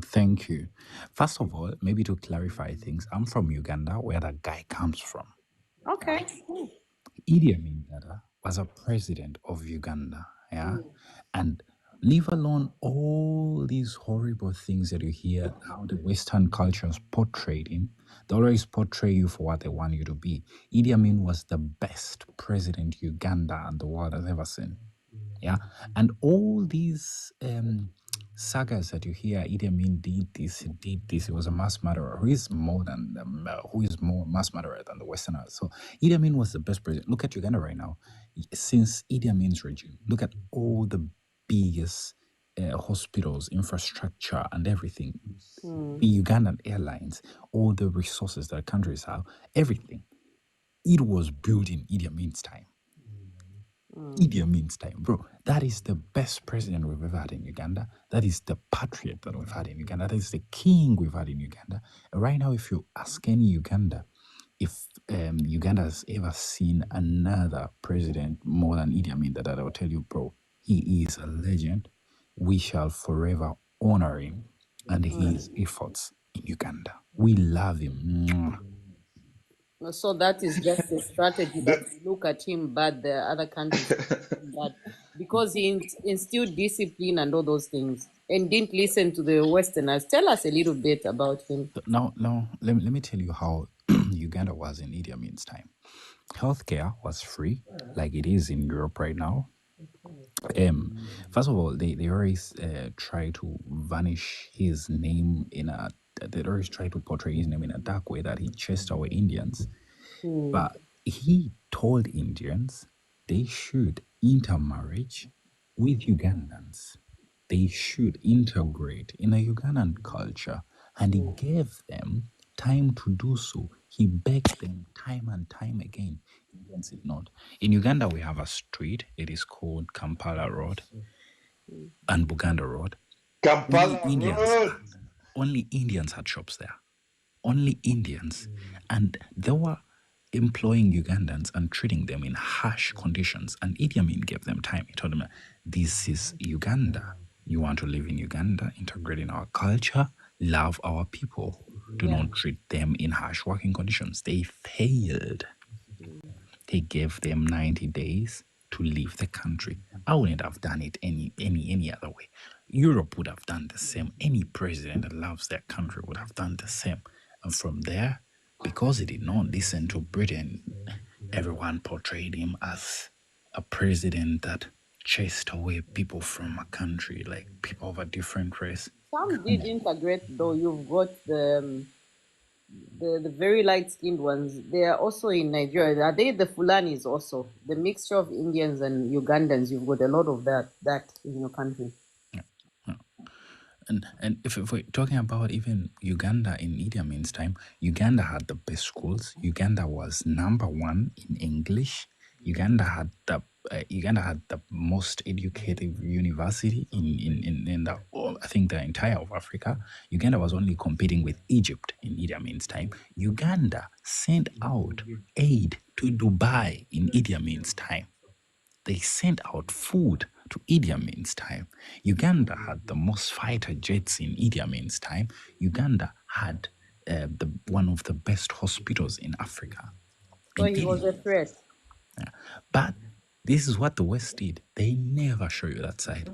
Thank you. First of all, maybe to clarify things, I'm from Uganda, where that guy comes from. Yeah. Okay. Idi Amin Dada was a president of Uganda. Yeah. And leave alone all these horrible things that you hear, how the Western cultures portrayed him. They always portray you for what they want you to be. Idi Amin was the best president Uganda and the world has ever seen. Yeah. And all these sagas that you hear, Idi Amin did this, he did this, he was a mass murderer. Who is more mass murderer than the Westerners? So Idi Amin was the best president. Look at Uganda right now. Since Idi Amin's regime, look at all the biggest hospitals, infrastructure, and everything. The Ugandan airlines, all the resources that countries have, everything. It was built in Idi Amin's time. Idi Amin's time, bro. That is the best president we've ever had in Uganda. That is the patriot that we've had in Uganda. That is the king we've had in Uganda. Right now, if you ask any Uganda, if Uganda has ever seen another president more than Idi Amin, that I will tell you, bro, he is a legend. We shall forever honor him and his efforts in Uganda. We love him. Mwah. So that is just a strategy that That, we look at him, but the other countries that because he instilled discipline and all those things and didn't listen to the Westerners. Tell us a little bit about him. Now, let me tell you how Uganda was in Idi Amin's time. Healthcare was free, like it is in Europe right now. First of all, they always try to vanish his name in a. They always try to portray his name in a dark way that he chased away Indians. But he told Indians they should intermarriage with Ugandans. They should integrate in a Ugandan culture. And he gave them time to do so. He begged them time and time again. Indians did not. In Uganda, we have a street. It is called Kampala Road and Buganda Road. Only Kampala Indians, Road. only Indians had shops there. Only Indians. And they were employing Ugandans and treating them in harsh conditions. And Idi Amin gave them time. He told them, this is Uganda. You want to live in Uganda, integrate in our culture, love our people. Do not treat them in harsh working conditions. They failed. They gave them 90 days to leave the country. I wouldn't have done it any other way. Europe would have done the same. Any president that loves their country would have done the same. And from there, because he did not listen to Britain, everyone portrayed him as a president that chased away people from a country, like people of a different race. Some did integrate, though. You've got the very light-skinned ones. They are also in Nigeria. Are they the Fulanis also? The mixture of Indians and Ugandans. You've got a lot of that in your country. And if we're talking about even Uganda in Idi Amin's time, Uganda had the best schools. Uganda was number one in English. Uganda had the most educated university in the I think the entire of Africa. Uganda was only competing with Egypt in Idi Amin's time. Uganda sent out aid to Dubai in Idi Amin's time. They sent out food to Idi Amin's time. Uganda had the most fighter jets in Idi Amin's time. Uganda had one of the best hospitals in Africa. So he was a threat. Yeah. But this is what the West did. They never show you that side.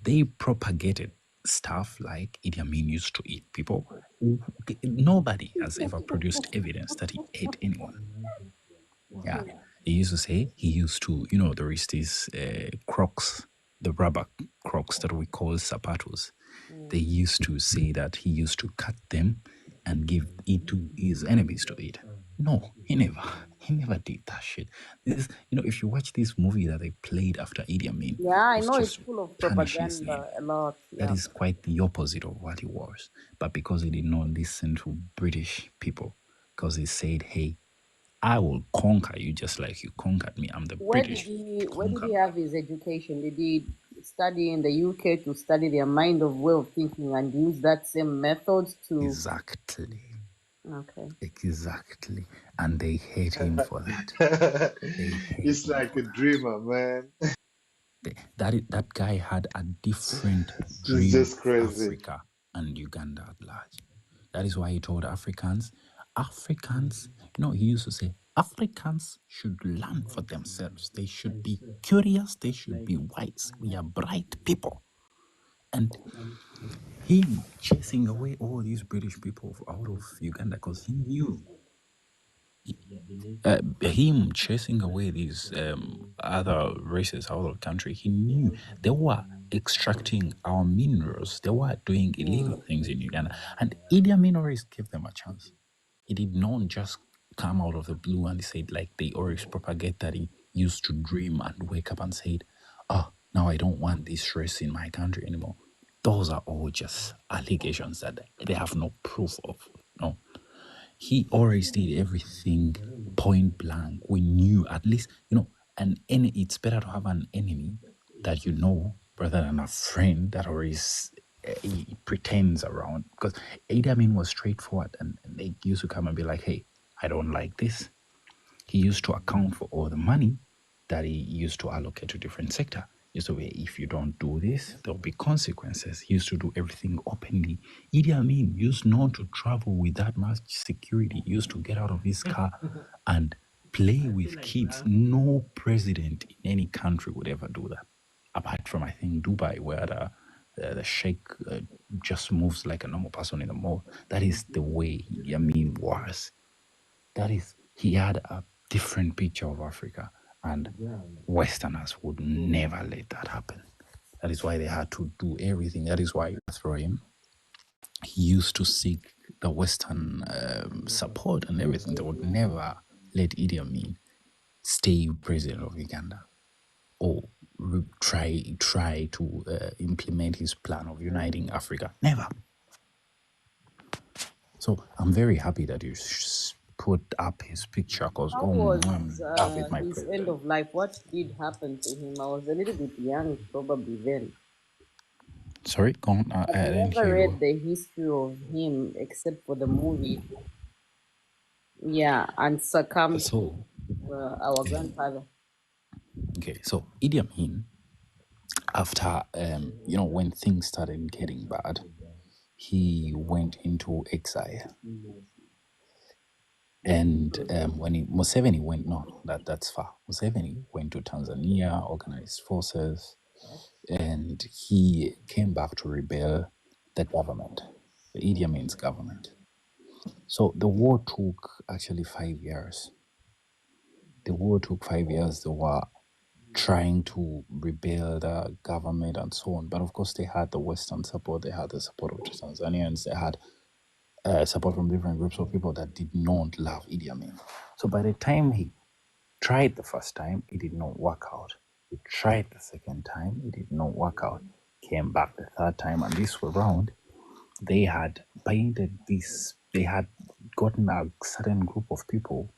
They propagated stuff like Idi Amin used to eat people. Nobody has ever produced evidence that he ate anyone. Yeah. He used to say he used to, there is these crocs, the rubber crocs that we call zapatos. They used to say that he used to cut them and give it to his enemies to eat. No, he never did that shit. This, if you watch this movie that they played after Idi Amin, Yeah, I was know it's just full of tarnish his name. propaganda a lot. That Yeah. is quite the opposite of what he was. But because he did not listen to British people, because he said, hey, I will conquer you just like you conquered me. I'm the Where did British he have his education? Did he study in the UK to study their mind of way of thinking and use that same method to? Exactly. Okay. Exactly. And they hate him for that. They hate He's him like for a dreamer, man. that. That guy had a different It's dream just of crazy. Africa. and Uganda at large. That is why he told Africans, he used to say, Africans should learn for themselves. They should be curious. They should be wise. We are bright people. And him chasing away all these British people out of Uganda because he knew him chasing away these other races out of the country, he knew they were extracting our minerals. They were doing illegal things in Uganda. And Idi Amin always gave them a chance. He did not just come out of the blue and said, like they always propagate that he used to dream and wake up and said, oh, now I don't want this race in my country anymore. Those are all just allegations that they have no proof of. No, he always did everything point blank. We knew at least, an enemy. It's better to have an enemy that you know rather than a friend that always he pretends around. Because Idi Amin was straightforward, and they used to come and be like, "Hey, I don't like this." He used to account for all the money that he used to allocate to different sector. He used to be, if you don't do this, there'll be consequences. He used to do everything openly. Idi Amin used not to travel with that much security. He used to get out of his car and play with kids. No president in any country would ever do that, apart from I think Dubai, where the sheikh just moves like a normal person in the mall. That is the way Idi Amin was. That is, he had a different picture of Africa, and Westerners would never let that happen. That is why they had to do everything. That is why through him, he used to seek the Western support and everything. They would never let Idi Amin stay president of Uganda or try to implement his plan of uniting Africa. Never. So I'm very happy that you put up his picture because How I'm was in love with my his end president. of life? What did happen to him? I was a little bit young, probably then. Sorry, go on. I've I didn't never hear you. read the history of him except for the movie. Yeah, and succumbed So, our grandfather. okay, so Idi Amin, after, when things started getting bad, he went into exile. And Museveni went, no, that's far. Museveni went to Tanzania, organized forces, and he came back to rebel the government, the Idi Amin's government. So the war took actually 5 years. The war took 5 years. They were trying to rebuild the government and so on. But of course, they had the Western support. They had the support of the Tanzanians. They had support from different groups of people that did not love Idi Amin. So by the time he tried the first time, it did not work out. He tried the second time, it did not work out. Came back the third time, and this round, they had painted this. They had gotten a certain group of people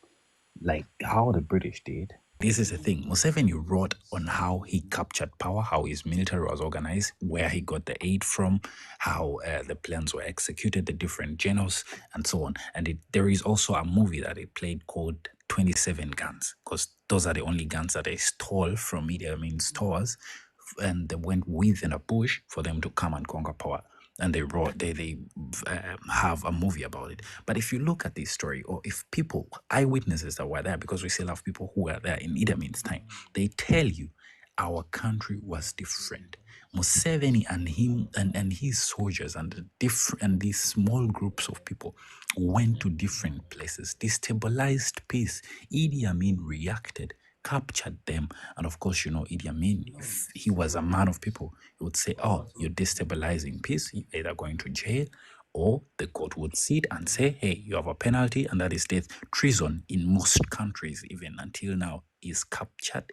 like how the British did. This is the thing. Museveni wrote on how he captured power, how his military was organized, where he got the aid from, how the plans were executed, the different generals, and so on. And there is also a movie that he played called 27 Guns, because those are the only guns that they stole from Idi Amin's stores, and they went within a bush for them to come and conquer power. And they have a movie about it. But if you look at this story, or if people, eyewitnesses that were there, because we still have people who were there in Idi Amin's time, they tell you our country was different. Museveni and him and his soldiers and these small groups of people went to different places, destabilized peace. Idi Amin reacted, captured them. And of course, Idi Amin, if he was a man of people, he would say, oh, you're destabilizing peace, you're either going to jail, or the court would sit and say, hey, you have a penalty, and that is death. Treason in most countries, even until now, is captured,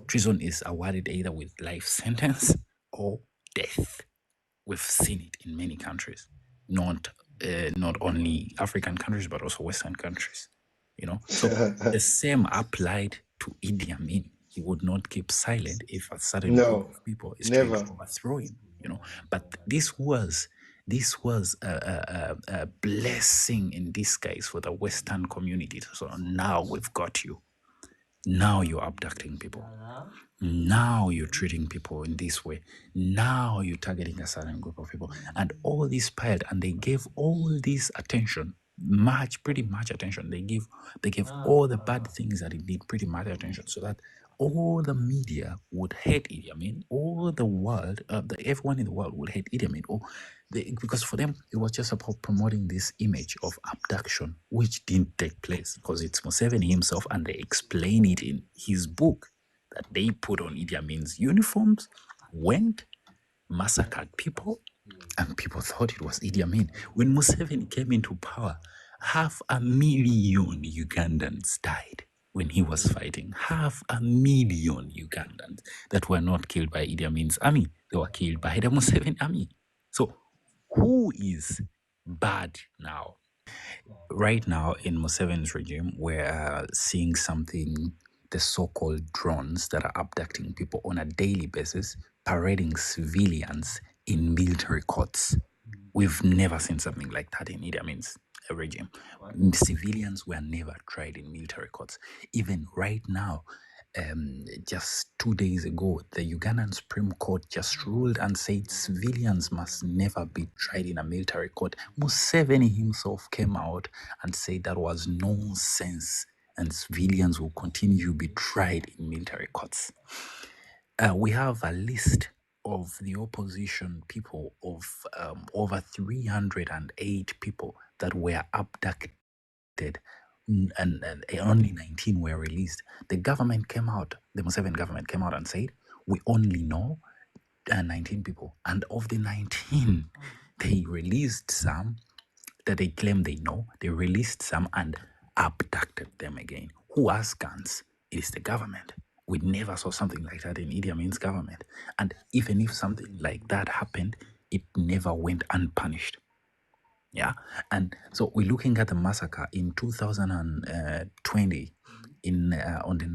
treason is awarded either with life sentence or death. We've seen it in many countries, not only African countries but also Western countries. So the same applied to Idi Amin. He would not keep silent if a certain group No, of people is trying to never. overthrow him. But this was a blessing in disguise for the Western community. So now we've got you. Now you're abducting people. Now you're treating people in this way. Now you're targeting a certain group of people. And all this piled, and they gave all this attention, pretty much attention. They gave all the bad things that it did pretty much attention, so that all the media would hate Idi Amin. All the world, everyone in the world would hate Idi Amin. Because for them, it was just about promoting this image of abduction, which didn't take place because it's Museveni himself, and they explain it in his book that they put on Idi Amin's uniforms, went, massacred people, and people thought it was Idi Amin. When Museveni came into power, 500,000 Ugandans died when he was fighting. 500,000 Ugandans that were not killed by Idi Amin's army. They were killed by the Museveni army. So who is bad now? Right now in Museveni's regime, we're seeing something, the so-called drones that are abducting people on a daily basis, parading civilians in military courts. We've never seen something like that in Idi Amin's regime. Civilians were never tried in military courts. Even right now, just 2 days ago, the Ugandan Supreme Court just ruled and said civilians must never be tried in a military court. Museveni himself came out and said that was nonsense, and civilians will continue to be tried in military courts. We have a list of the opposition people of over 308 people that were abducted, and only 19 were released. The government came out, the Museveni government came out and said, we only know 19 people. And of the 19, they released some that they claim they know. They released some and abducted them again. Who has guns? It is the government. We never saw something like that in Idi Amin's government. And even if something like that happened, it never went unpunished. Yeah. And so we're looking at the massacre in 2020 on the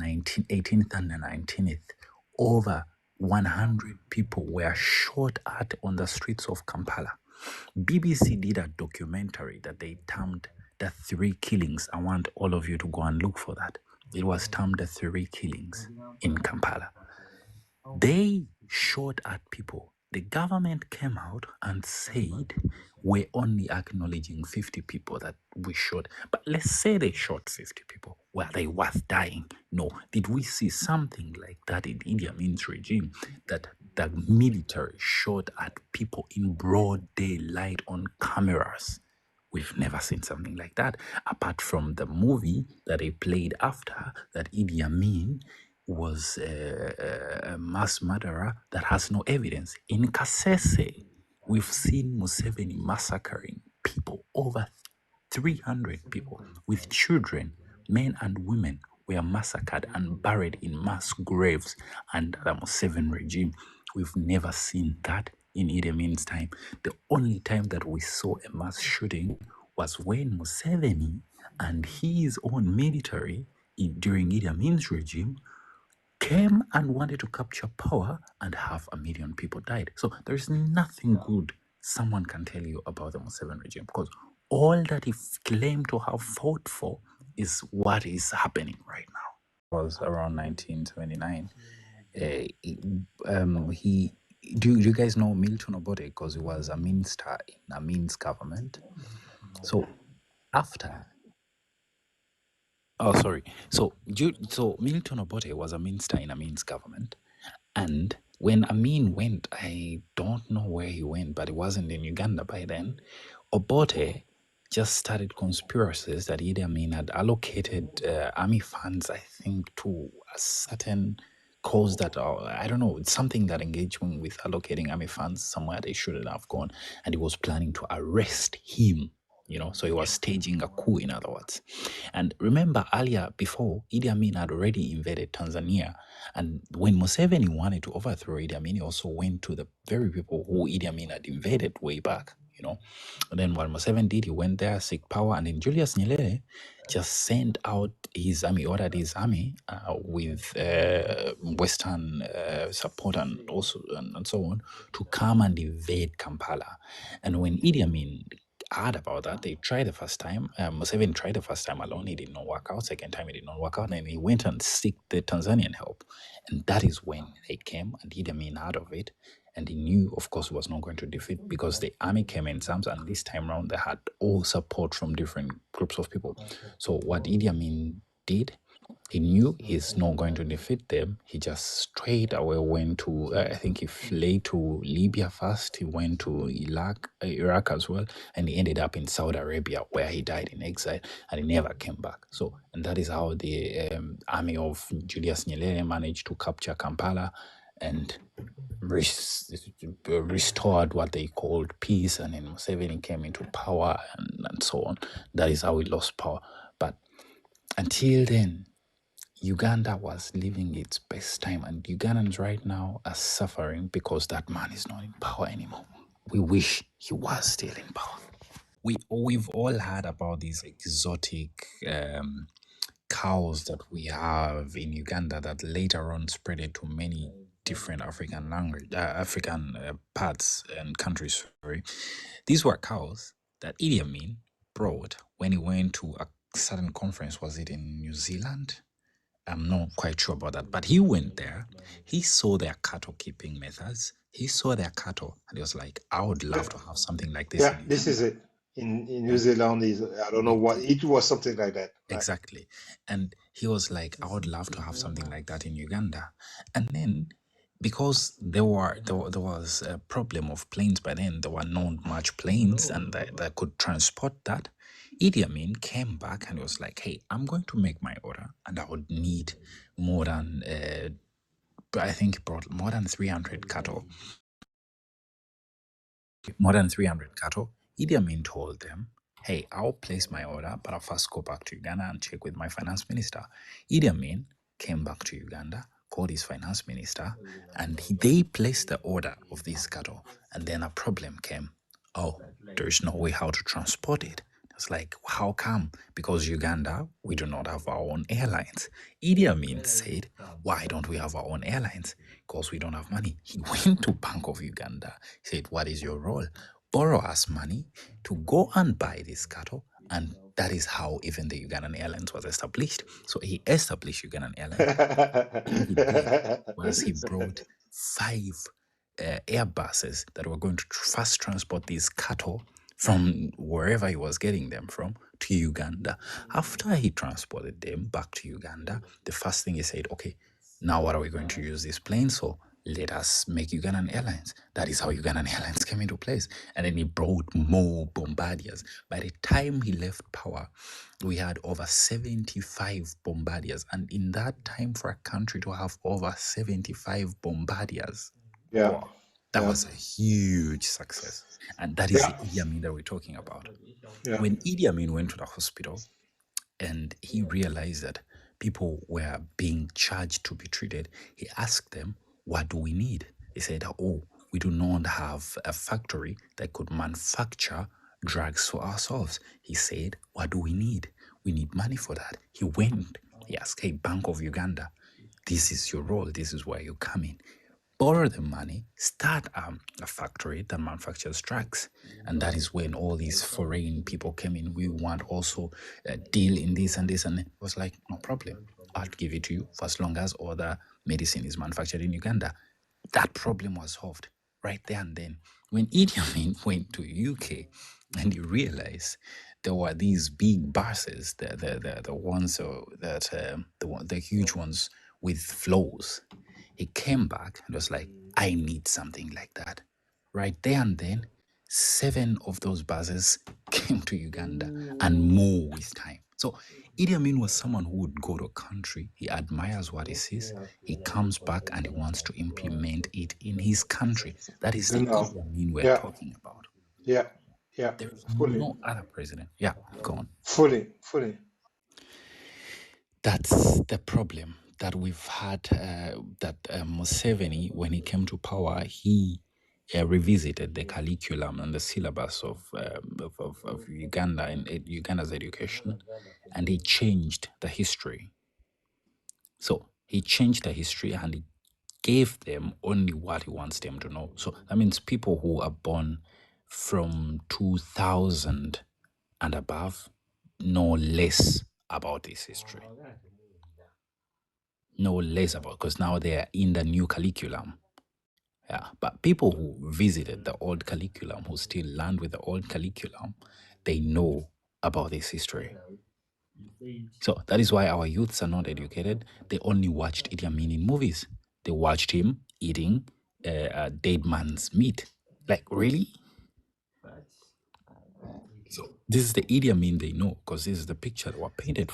18th and the 19th. Over 100 people were shot at on the streets of Kampala. BBC did a documentary that they termed The Three Killings. I want all of you to go and look for that. It was termed The Three Killings in Kampala. They shot at people. The government came out and said, we're only acknowledging 50 people that we shot. But let's say they shot 50 people. Were they worth dying? No. Did we see something like that in Idi Amin's regime, that the military shot at people in broad daylight on cameras? We've never seen something like that, apart from the movie that they played after, that Idi Amin was a mass murderer that has no evidence. In Kasese, we've seen Museveni massacring people, over 300 people, with children, men and women were massacred and buried in mass graves under the Museveni regime. We've never seen that in Idi Amin's time. The only time that we saw a mass shooting was when Museveni and his own military during Idi Amin's regime came and wanted to capture power, and 500,000 people died. So there is nothing good someone can tell you about the Museveni regime, because all that he claimed to have fought for is what is happening right now. It was around 1979. He do you guys know Milton Obote? Because he was a minister in Amin's government. So after Oh, sorry. So Milton Obote was a minister in Amin's government, and when Amin went, I don't know where he went, but it wasn't in Uganda by then. Obote just started conspiracies that Idi Amin had allocated army funds, I think, to a certain cause that, I don't know, it's something that engagement with allocating army funds somewhere they shouldn't have gone, and he was planning to arrest him. So he was staging a coup, in other words. And remember earlier, before, Idi Amin had already invaded Tanzania. And when Museveni wanted to overthrow Idi Amin, he also went to the very people who Idi Amin had invaded way back, And then what Museveni did, he went there, seek power. And then Julius Nyerere just sent out his army, ordered his army with Western support and also and so on, to come and invade Kampala. And when Idi Amin heard about that. They tried the first time. Museveni tried the first time alone. He did not work out. Second time, it did not work out. And he went and seek the Tanzanian help. And that is when they came and Idi Amin out of it. And he knew, of course, he was not going to defeat because the army came in terms. And this time around, they had all support from different groups of people. So what Idi Amin did, he knew he's not going to defeat them. He just straight away went to, I think he fled to Libya first. He went to Iraq as well. And he ended up in Saudi Arabia where he died in exile and he never came back. So, and that is how the army of Julius Nyerere managed to capture Kampala and restored what they called peace. And then Museveni came into power and so on. That is how he lost power. But until then, Uganda was living its best time, and Ugandans right now are suffering because that man is not in power anymore. We wish he was still in power. We've all heard about these exotic cows that we have in Uganda that later on spread it to many different African parts and countries. Sorry, these were cows that Idi Amin brought when he went to a certain conference. Was it in New Zealand? I'm not quite sure about that, but he went there. He saw their cattle keeping methods. He saw their cattle, and he was like, "I would love to have something like this Yeah, in this is Uganda." it. In New Zealand, is I don't know what it was, something like that. Right? Exactly. And he was like, I would love to have something like that in Uganda. And then because there was a problem of planes by then, there were not much planes and that could transport that. Idi Amin came back and was like, hey, I'm going to make my order and I would need more than I think he brought more than 300 cattle. Idi Amin told them, hey, I'll place my order, but I'll first go back to Uganda and check with my finance minister. Idi Amin came back to Uganda, called his finance minister, and they placed the order of these cattle. And then a problem came. Oh, there is no way how to transport it. It's like, how come? Because Uganda, we do not have our own airlines. Idi Amin said, why don't we have our own airlines? Because we don't have money. He went to Bank of Uganda. He said, what is your role? Borrow us money to go and buy this cattle. And that is how even the Ugandan Airlines was established. So he established Ugandan Airlines. Thing he did was he brought 5 Airbuses that were going to first transport these cattle from wherever he was getting them from to Uganda. After he transported them back to Uganda, the first thing he said, okay, now what are we going to use these planes for? Let us make Ugandan Airlines. That is how Ugandan Airlines came into place. And then he brought more bombardiers. By the time he left power, we had over 75 bombardiers. And in that time, for a country to have over 75 bombardiers, Yeah, wow, that yeah, was a huge success. And that is yeah, the Idi Amin that we're talking about. yeah. When Idi Amin went to the hospital, and he realized that people were being charged to be treated, he asked them, what do we need? They said, oh, we do not have a factory that could manufacture drugs for ourselves. He said, what do we need? We need money for that. He went, he asked, hey, Bank of Uganda, this is your role, this is where you come in. Borrow the money, start a factory that manufactures drugs. And that is when all these foreign people came in. We want also a deal in this and this. And it was like, no problem. I'll give it to you for as long as all the medicine is manufactured in Uganda. That problem was solved right there and then. When Idi Amin went to UK and he realized there were these big buses, the ones the huge ones with floors, he came back and was like, I need something like that. Right there and then, 7 of those buses came to Uganda and more with time. So Idi Amin was someone who would go to a country, he admires what he sees, he comes back and he wants to implement it in his country. That is the You know, Idi Amin we're yeah, talking about. yeah, yeah. There is Fully, no other president. Yeah, go on. fully. That's the problem that we've had. That Museveni, when he came to power, he revisited the curriculum and the syllabus of Uganda and Uganda's education, and he changed the history. So he changed the history and he gave them only what he wants them to know. So that means people who are born from 2000 and above know less about this history. Know less about, because now they are in the new curriculum. Yeah, but people who visited the old curriculum, who still learn with the old curriculum, they know about this history. So that is why our youths are not educated. They only watched Idi Amin in movies. They watched him eating a dead man's meat. Like, really? So this is the Idi Amin they know, because this is the picture that were painted.